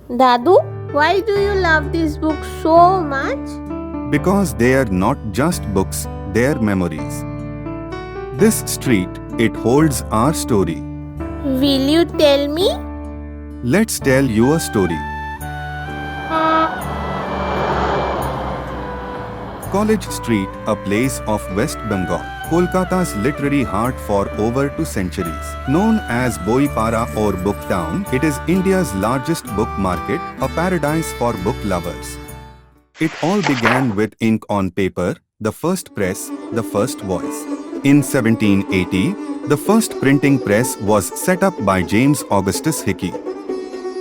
Dadu, why do you love this book so much? Because they are not just books, they are memories. This street, it holds our story. Will you tell me? Let's tell you a story. College Street, a place of West Bengal, Kolkata's literary heart for over 2 centuries. Known as Boipara or Book Town, it is India's largest book market, a paradise for book lovers. It all began with ink on paper, the first press, the first voice. In 1780, the first printing press was set up by James Augustus Hickey.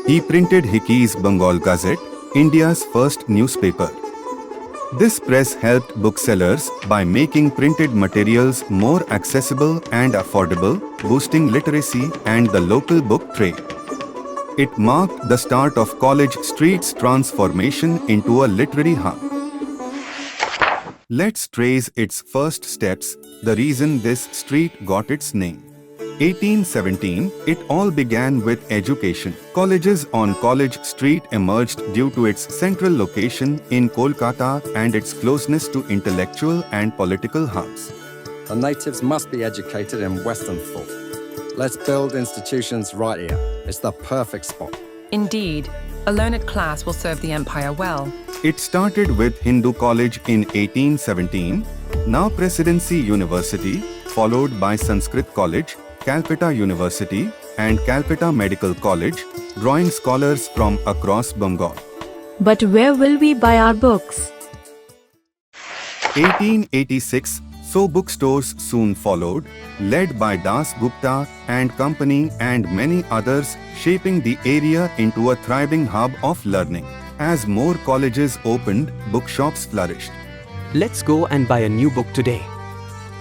He printed Hickey's Bengal Gazette, India's first newspaper. This press helped booksellers by making printed materials more accessible and affordable, boosting literacy and the local book trade. It marked the start of College Street's transformation into a literary hub. Let's trace its first steps, the reason this street got its name. 1817, it all began with education. Colleges on College Street emerged due to its central location in Kolkata and its closeness to intellectual and political hubs. The natives must be educated in Western thought. Let's build institutions right here. It's the perfect spot. Indeed, a learned class will serve the empire well. It started with Hindu College in 1817, now Presidency University, followed by Sanskrit College, Calcutta University, and Calcutta Medical College, drawing scholars from across Bengal. But where will we buy our books? 1886, so bookstores soon followed, led by Das Gupta and Company and many others, shaping the area into a thriving hub of learning. As more colleges opened, bookshops flourished. Let's go and buy a new book today.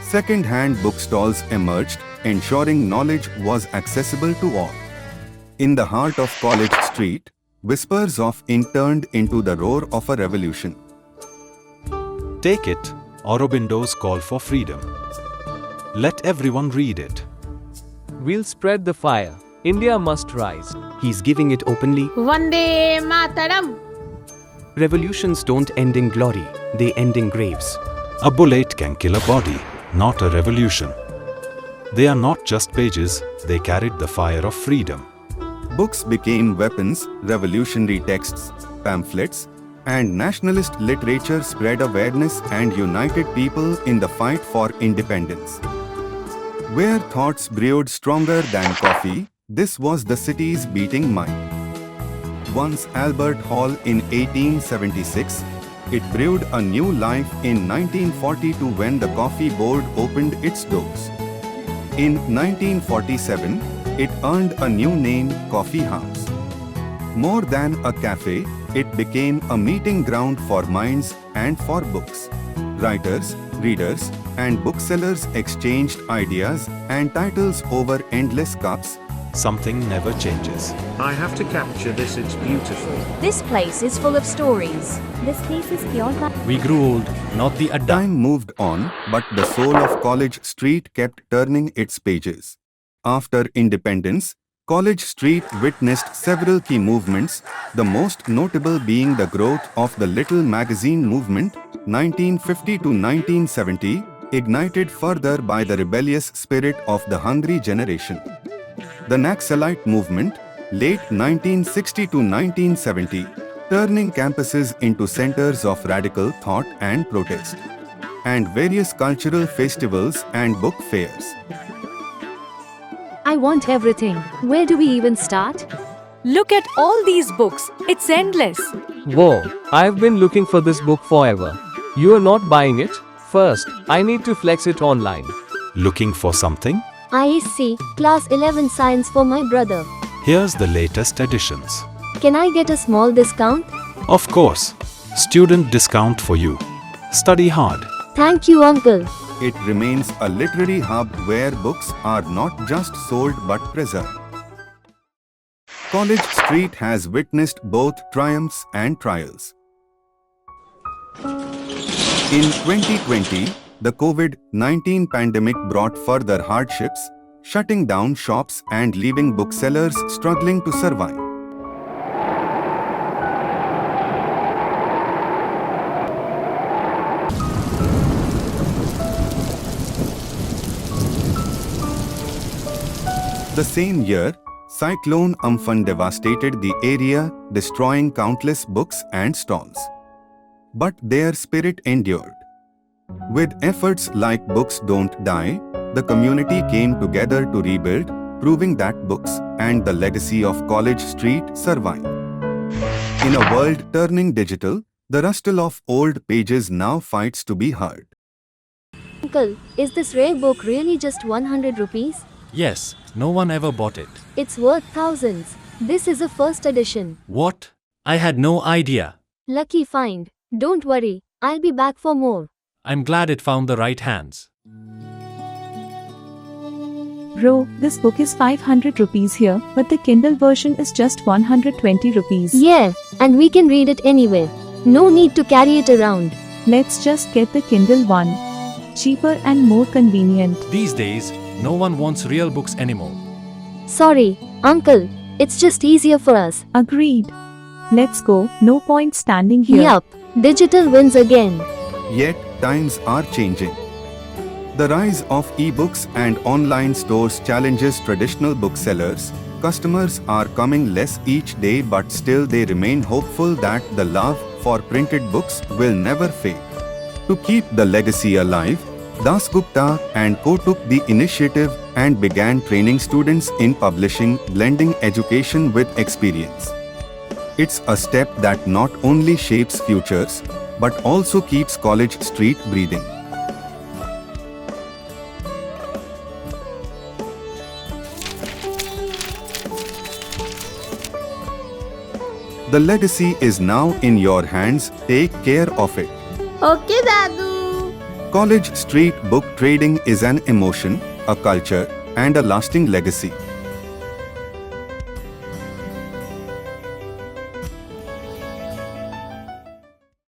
Second-hand bookstalls emerged, ensuring knowledge was accessible to all. In the heart of College Street, whispers of ink turned into the roar of a revolution. Take it, Aurobindo's call for freedom. Let everyone read it. We'll spread the fire. India must rise. He's giving it openly. Vande Mataram. Revolutions don't end in glory, they end in graves. A bullet can kill a body, not a revolution. They are not just pages, they carried the fire of freedom. Books became weapons, revolutionary texts, pamphlets, and nationalist literature spread awareness and united people in the fight for independence. Where thoughts brewed stronger than coffee, this was the city's beating mind. Once Albert Hall in 1876, it brewed a new life in 1942 when the Coffee Board opened its doors. In 1947, it earned a new name, Coffee House. More than a cafe, it became a meeting ground for minds and for books. Writers, readers, and booksellers exchanged ideas and titles over endless cups. Something never changes. I have to capture this, it's beautiful. This place is full of stories. This place is pure gold. We grew old, not the adda. Time moved on, but the soul of College Street kept turning its pages. After independence, College Street witnessed several key movements, the most notable being the growth of the Little Magazine movement, 1950 to 1970, ignited further by the rebellious spirit of the hungry generation. The Naxalite movement, late 1960 to 1970, turning campuses into centers of radical thought and protest, and various cultural festivals and book fairs. I want everything. Where do we even start? Look at all these books. It's endless. Whoa, I've been looking for this book forever. You are not buying it? First, I need to flex it online. Looking for something? ISC, Class 11 Science for my brother. Here's the latest editions. Can I get a small discount? Of course, student discount for you. Study hard. Thank you, Uncle. It remains a literary hub where books are not just sold but preserved. College Street has witnessed both triumphs and trials. In 2020, the COVID-19 pandemic brought further hardships, shutting down shops and leaving booksellers struggling to survive. The same year, Cyclone Amphan devastated the area, destroying countless books and stalls. But their spirit endured. With efforts like Books Don't Die, the community came together to rebuild, proving that books and the legacy of College Street survive. In a world turning digital, the rustle of old pages now fights to be heard. Uncle, is this rare book really just 100 rupees? Yes, no one ever bought it. It's worth thousands. This is a first edition. What? I had no idea. Lucky find. Don't worry, I'll be back for more. I'm glad it found the right hands. Bro, this book is 500 rupees here, but the Kindle version is just 120 rupees. Yeah, and we can read it anywhere. No need to carry it around. Let's just get the Kindle one. Cheaper and more convenient. These days, no one wants real books anymore. Sorry, Uncle. It's just easier for us. Agreed. Let's go, no point standing here. Yup, digital wins again. Yet, times are changing. The rise of e-books and online stores challenges traditional booksellers. Customers are coming less each day, but still they remain hopeful that the love for printed books will never fade. To keep the legacy alive, Dasgupta and Co took the initiative and began training students in publishing, blending education with experience. It's a step that not only shapes futures, but also keeps College Street breathing. The legacy is now in your hands, take care of it. Okay, Dadu. College Street book trading is an emotion, a culture, and a lasting legacy.